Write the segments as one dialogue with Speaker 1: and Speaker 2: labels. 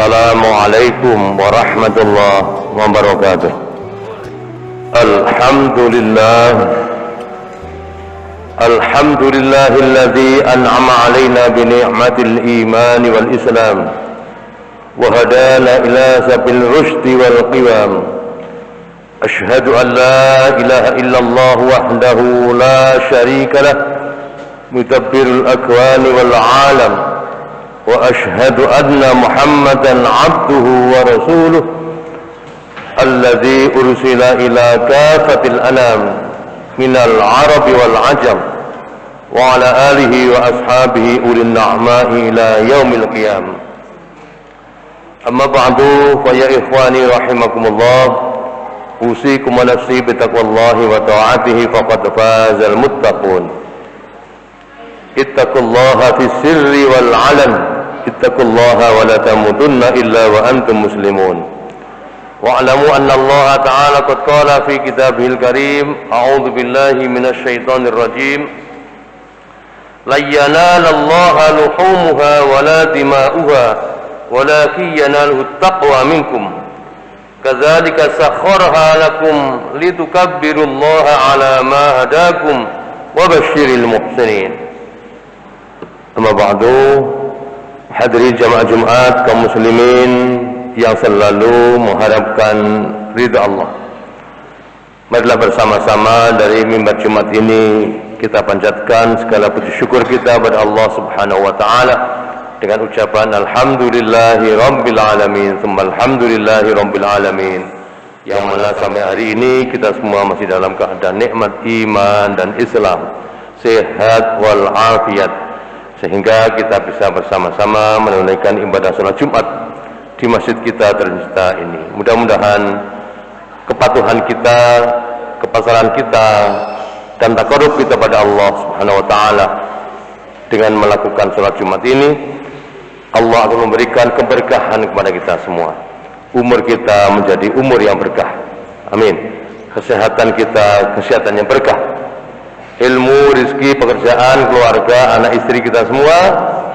Speaker 1: Assalamualaikum warahmatullahi wabarakatuh. Alhamdulillahilladzi an'ama alaina bi ni'matil iman wal islam wa hadana ila sabil rusydi wal qiyam. Ashhadu an la ilaha illallah wahdahu la syarika lah mudabbirul akwani wal alam. وأشهد أن محمدا عبده ورسوله الذي أرسل إلى كافة الأنام من العرب والعجم وعلى آله وأصحابه أولي النعماء إلى يوم القيامة. أما بعد فيا إخواني رحمكم الله أوصيكم ونفسي بتقوى الله وطاعته فقد فاز المتقون. Ittaqullaha fis sirri wal 'alan, ittaqullaha wa la tamutunna illa wa antum muslimun. Wa'lamu anna Allah ta'ala qad qala fi kitabihil karim, a'udzu billahi minasy syaithanir rajim. La yanalallaha luhumuha wa la dima'uha, walakin yanaluhu taqwa minkum. Kadzalika sakhkharaha lakum litukabbirullaha 'ala ma hadakum wa basyiril muhsinin. Amma ba'du, hadirin jamaah Jumat kaum muslimin yang selalu mengharapkan ridha Allah. Marilah bersama-sama dari mimbar Jumat ini kita panjatkan segala puji syukur kita kepada Allah Subhanahu wa taala dengan ucapan alhamdulillahi rabbil alamin, tsumma alhamdulillahi rabbil alamin. Yang mana sampai hari ini kita semua masih dalam keadaan nikmat iman dan Islam, sehat wal afiat, sehingga kita bisa bersama-sama menunaikan ibadah salat Jumat di masjid kita tercinta ini. Mudah-mudahan kepatuhan kita, kepasaran kita, dan takarrub kita pada Allah Subhanahu wa taala dengan melakukan salat Jumat ini, Allah akan memberikan keberkahan kepada kita semua. Umur kita menjadi umur yang berkah. Amin. Kesehatan kita, kesehatan yang berkah. Ilmu, rizki, pekerjaan, keluarga, anak istri kita semua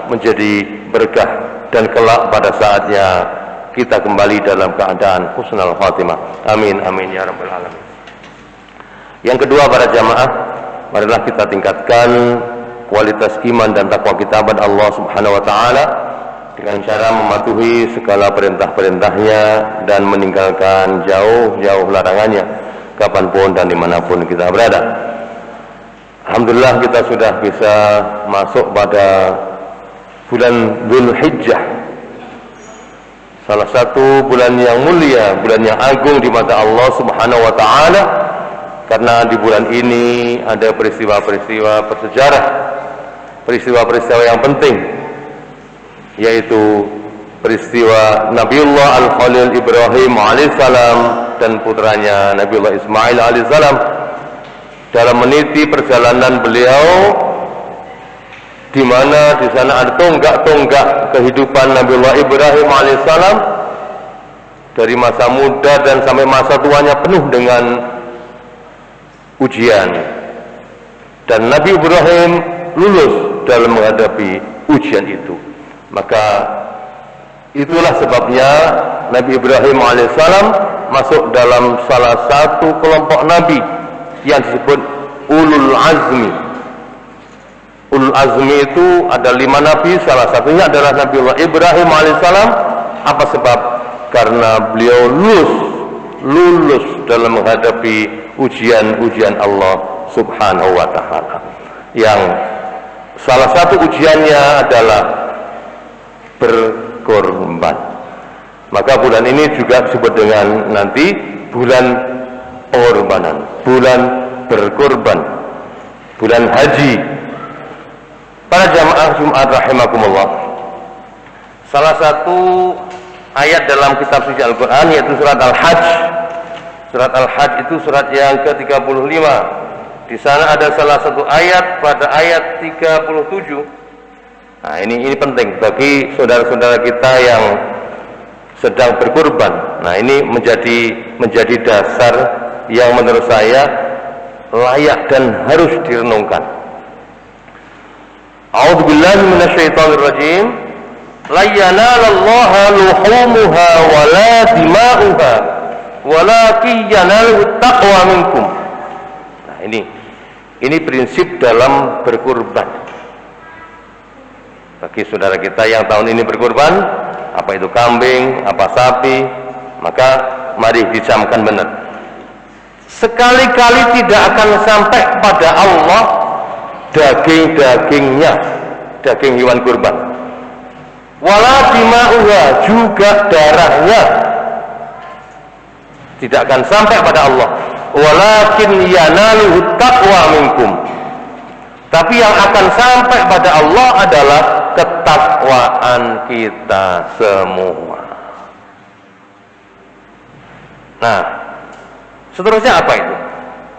Speaker 1: menjadi berkah, dan kelak pada saatnya kita kembali dalam keadaan husnul khatimah. Amin amin ya rabbal alamin. Yang kedua, para jamaah, marilah kita tingkatkan kualitas iman dan takwa kita kepada Allah Subhanahu wa taala dengan cara mematuhi segala perintah-perintahnya dan meninggalkan jauh-jauh larangannya kapanpun dan dimanapun kita berada. Alhamdulillah kita sudah bisa masuk pada bulan Dzulhijjah, salah satu bulan yang mulia, bulan yang agung di mata Allah Subhanahu wa taala, karena di bulan ini ada peristiwa-peristiwa bersejarah, peristiwa-peristiwa yang penting, yaitu peristiwa Nabiullah Al-Khalil Ibrahim alaihissalam dan putranya Nabiullah Ismail alaihissalam dalam meniti perjalanan beliau, di mana di sana ada tonggak-tonggak kehidupan Nabiullah Ibrahim alaihissalam dari masa muda dan sampai masa tuanya penuh dengan ujian, dan Nabi Ibrahim lulus dalam menghadapi ujian itu. Maka itulah sebabnya Nabi Ibrahim alaihissalam masuk dalam salah satu kelompok nabi yang disebut ulul azmi. Ulul azmi itu ada 5 nabi, salah satunya adalah Nabiullah Ibrahim alaihissalam. Apa sebab? Karena beliau lulus dalam menghadapi ujian-ujian Allah Subhanahu wa taala. Yang salah satu ujiannya adalah berkorban. Maka bulan ini juga disebut dengan nanti bulan pengorbanan, bulan berkorban, bulan haji. Para jamaah Jumat rahimakumullah, salah satu ayat dalam kitab suci Al-Quran yaitu surat Al-Hajj. Surat Al-Hajj itu surat yang ke-35. Di sana ada salah satu ayat pada ayat 37. Nah, ini penting bagi saudara-saudara kita yang sedang berkorban. Nah, ini menjadi dasar yang menurut saya layak dan harus direnungkan. A'udzubillahi minasyaitonirrajim. la yanalallaha luhumuha wala dima'uha walakin yanaluhu taqwa minkum. Nah, ini prinsip dalam berkurban. Bagi saudara kita yang tahun ini berkurban, apa itu kambing, apa sapi, maka mari dicamkan benar. Sekali-kali tidak akan sampai pada Allah daging-dagingnya, daging hewan kurban. Wala dima'uha, juga darahnya tidak akan sampai pada Allah. Walakin yanaluhu taqwa minkum. Tapi yang akan sampai pada Allah adalah ketakwaan kita semua. Nah, seterusnya apa itu?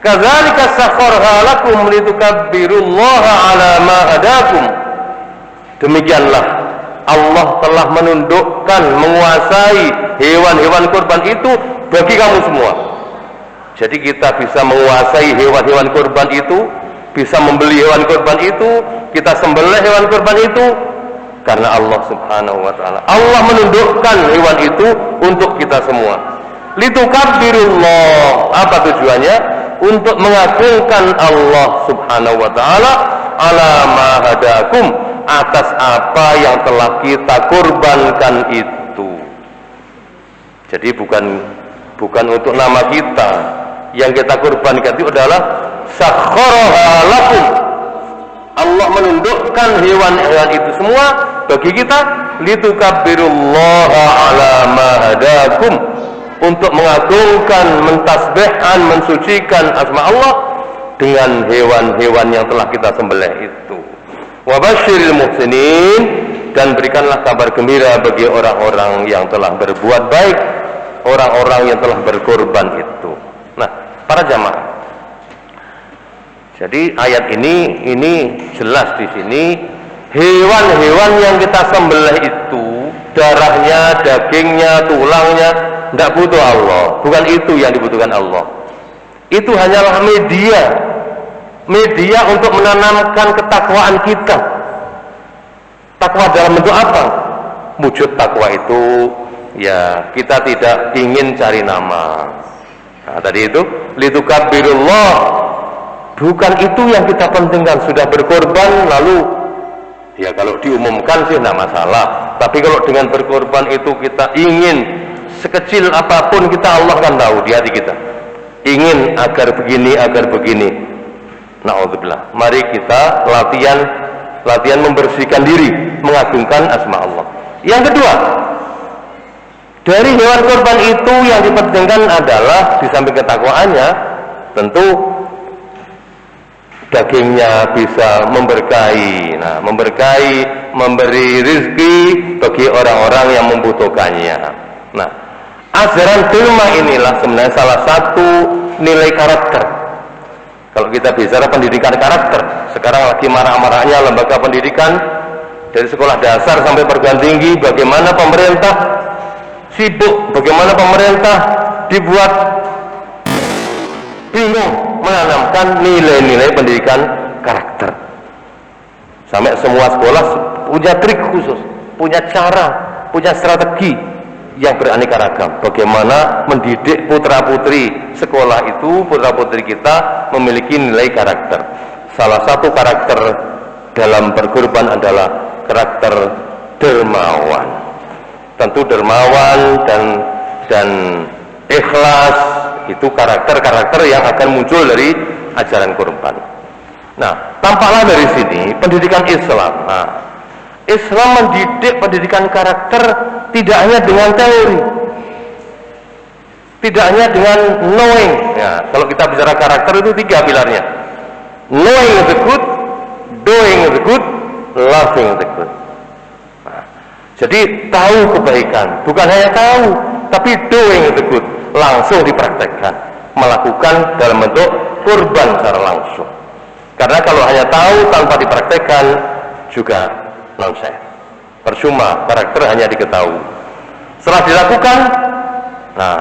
Speaker 1: Kadzalika sakharha lakum litukabbirullaha ala ma hadakum. Demikianlah Allah telah menundukkan, menguasai hewan-hewan kurban itu bagi kamu semua. Jadi kita bisa menguasai hewan-hewan kurban itu, bisa membeli hewan kurban itu, kita sembelih hewan kurban itu karena Allah Subhanahu wa taala. Allah menundukkan hewan itu untuk kita semua. Litukabbirullah, apa tujuannya? Untuk mengagungkan Allah Subhanahu wa taala ala ma hadakum, atas apa yang telah kita kurbankan itu. Jadi bukan untuk nama kita. Yang kita kurbankan itu adalah sakharaha lakum. Allah menundukkan hewan-hewan itu semua bagi kita, litukabbirullaha ala ma hadakum, untuk mengagungkan, mentasbihkan, mensucikan asma Allah dengan hewan-hewan yang telah kita sembelih itu. Wa basyiril muhsinin, dan berikanlah kabar gembira bagi orang-orang yang telah berbuat baik, orang-orang yang telah berkorban itu. Nah, para jamaah, jadi ayat ini jelas di sini hewan-hewan yang kita sembelih itu, darahnya, dagingnya, tulangnya, tidak butuh Allah. Bukan itu yang dibutuhkan Allah. Itu hanyalah media untuk menanamkan ketakwaan kita. Takwa dalam bentuk apa? Wujud takwa itu, ya, kita tidak ingin cari nama. Nah, tadi itu litukabbirullah, bukan itu yang kita pentingkan. Sudah berkorban lalu, ya kalau diumumkan sih tidak masalah. Tapi kalau dengan berkorban itu kita ingin sekecil apapun kita, Allah kan tahu di hati kita. Ingin agar begini, agar begini. Na'udzubillah. Mari kita latihan membersihkan diri, mengagungkan asma Allah. Yang kedua, dari hewan korban itu yang dipentingkan adalah di samping ketakwaannya, tentu dagingnya bisa memberkahi. Nah, memberkahi, memberi rezeki bagi orang-orang yang membutuhkannya. Nah, ajaran Dharma inilah sebenarnya salah satu nilai karakter. Kalau kita bicara pendidikan karakter, sekarang lagi marak-maraknya lembaga pendidikan dari sekolah dasar sampai perguruan tinggi. Bagaimana pemerintah sibuk, bagaimana pemerintah dibuat bingung menanamkan nilai-nilai pendidikan karakter. Sampai semua sekolah punya trik khusus, punya cara, punya strategi yang beraneka ragam. Bagaimana mendidik putra-putri sekolah itu, putra-putri kita memiliki nilai karakter. Salah satu karakter dalam berkorban adalah karakter dermawan. Tentu dermawan dan ikhlas itu karakter-karakter yang akan muncul dari ajaran kurban. Nah, tampaklah dari sini pendidikan Islam. Nah, Islam mendidik pendidikan karakter tidak hanya dengan teori, tidak hanya dengan knowing. Ya, kalau kita bicara karakter itu 3 pilarnya: knowing the good, doing the good, loving the good. Nah, jadi tahu kebaikan, bukan hanya tahu, tapi doing the good, langsung dipraktekkan, melakukan dalam bentuk kurban secara langsung. Karena kalau hanya tahu tanpa dipraktekkan juga nonsen, percuma, karakter hanya diketahui. Setelah dilakukan, nah,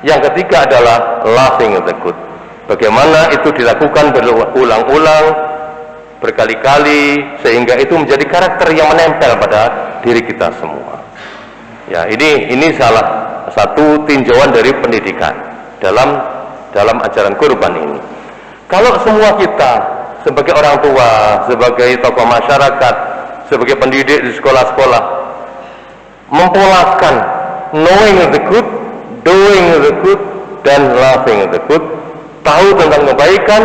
Speaker 1: yang ketiga adalah loving the good. Bagaimana itu dilakukan berulang-ulang, berkali-kali, sehingga itu menjadi karakter yang menempel pada diri kita semua. Ya, ini salah satu tinjauan dari pendidikan dalam ajaran kurban ini. Kalau semua kita sebagai orang tua, sebagai tokoh masyarakat, sebagai pendidik di sekolah-sekolah mempolakan knowing the good, doing the good, dan loving the good, tahu tentang kebaikan,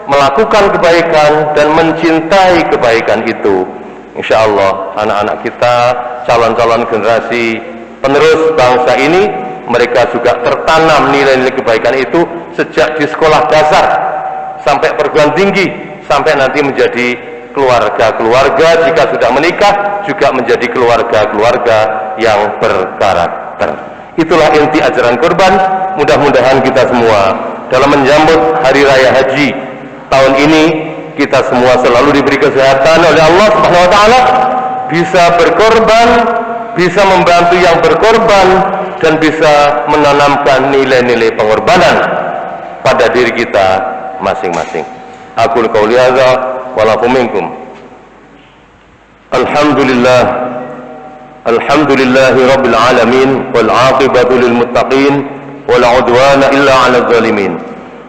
Speaker 1: melakukan kebaikan, dan mencintai kebaikan itu, insya Allah anak-anak kita, calon-calon generasi penerus bangsa ini, mereka juga tertanam nilai-nilai kebaikan itu sejak di sekolah dasar sampai perguruan tinggi, sampai nanti menjadi keluarga-keluarga, jika sudah menikah juga menjadi keluarga-keluarga yang berkarakter. Itulah inti ajaran kurban. Mudah-mudahan kita semua dalam menyambut hari raya haji tahun ini, kita semua selalu diberi kesehatan oleh Allah Subhanahu wa taala, bisa berkorban, bisa membantu yang berkorban, dan bisa menanamkan nilai-nilai pengorbanan pada diri kita masing-masing. Aqul qouli hadza wa lakum minkum. Alhamdulillahi rabbil alamin wal 'aqibatu lil muttaqin wal 'udwana illa 'alal zalimin.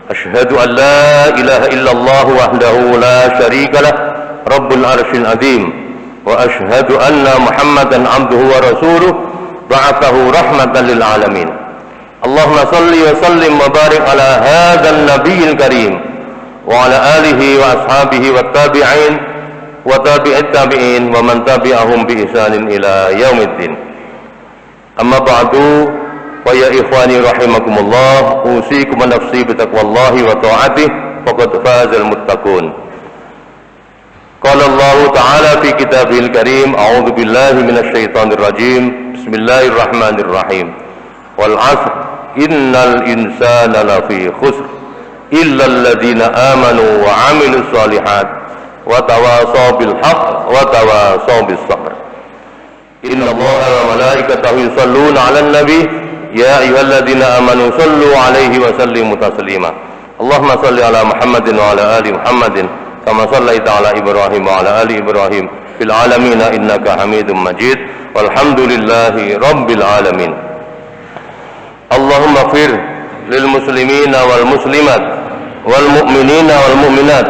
Speaker 1: Asyhadu an la ilaha illallah wahdahu la syarika lah rabbul arsyil azim wa asyhadu anna Muhammadan 'abduhu wa rasuluh ba'athahu rahmatan lil alamin. Allahumma salli wa sallim wa barik ala hadzal nabiyil karim wa ala alihi wa ashabihi wat tabi'in wa tabi'it tabi'in wa man tabi'ahum bi ihsanin ila yaumiddin. Amma ba'du, fa ya ikhwani rahimakumullah, usikum wa nafsi bi taqwallahi wa ta'atihi faqad fazal muttaqun. Qala Allah ta'ala fi kitabihil karim, a'udzu billahi minasy syaithanir rajim. Bismillahirrahmanirrahim. Wal 'asr innal insana lafi khusr illa alladziina aamanu wa 'amilus shalihat wa tawashaw bil haqq wa tawashaw bis sabr. Inna Allaha wa malaikatahu yusholluna 'alan nabi ya ayyuhalladziina aamanu shallu 'alaihi wa sallimu taslima. Allahumma shalli 'ala Muhammadin wa 'ala ali Muhammadin kama shallaita 'ala Ibrahim wa 'ala ali Ibrahim fil 'alamin innaka Hamidum Majid. Walhamdulillahi rabbil alamin. Allahumma ighfir lil muslimina wal muslimat wal mu'minina wal mu'minat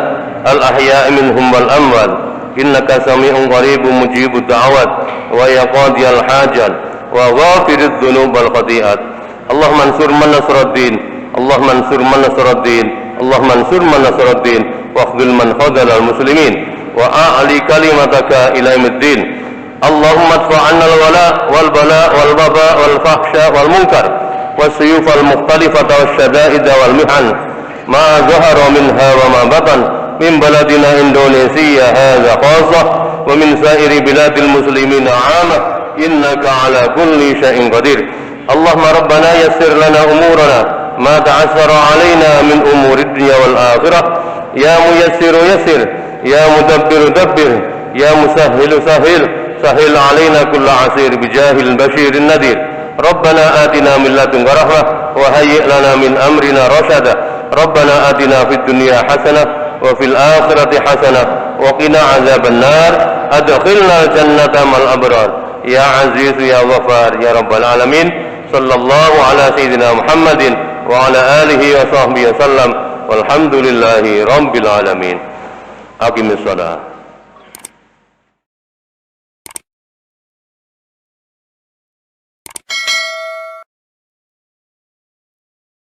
Speaker 1: al ahya'i minhum wal amwat innaka sami'un qaribun mujibud da'awat wa ya qadiyal hajat wa ghafiridz dzunub wal khati'at. Allahumma ansur man nasraddin, Allahumma ansur man nasraddin, Allahumma ansur man nasraddin wa khudhil man khadhala al muslimin wa a'li kalimataka ila yaumiddin. Allahumma adfa' 'anna al wala wal bala wal waba wal fahsya wal munkar والسيوف المختلفة والشدائد والمحن ما ظهر منها وما بطن من بلدنا إندونيسيا هذا خاصة ومن سائر بلاد المسلمين عامة إنك على كل شيء قدير. اللهم ربنا يسر لنا أمورنا ما تعسر علينا من أمور الدنيا والآخرة يا ميسر يسر يا مدبر دبر يا مسهل سهل سهل علينا كل عسير بجاه البشير النذير. ربنا آتنا من لدنك رحمة وهيئ لنا من أمرنا رشدا. ربنا آتنا في الدنيا حسنة وفي الآخرة حسنة وقنا عذاب النار. أدخلنا الجنة مع الأبرار يا عزيز يا غفار يا رب العالمين. صلى الله على سيدنا محمد وعلى آله وصحبه وسلم والحمد لله رب العالمين. أقم الصلاة.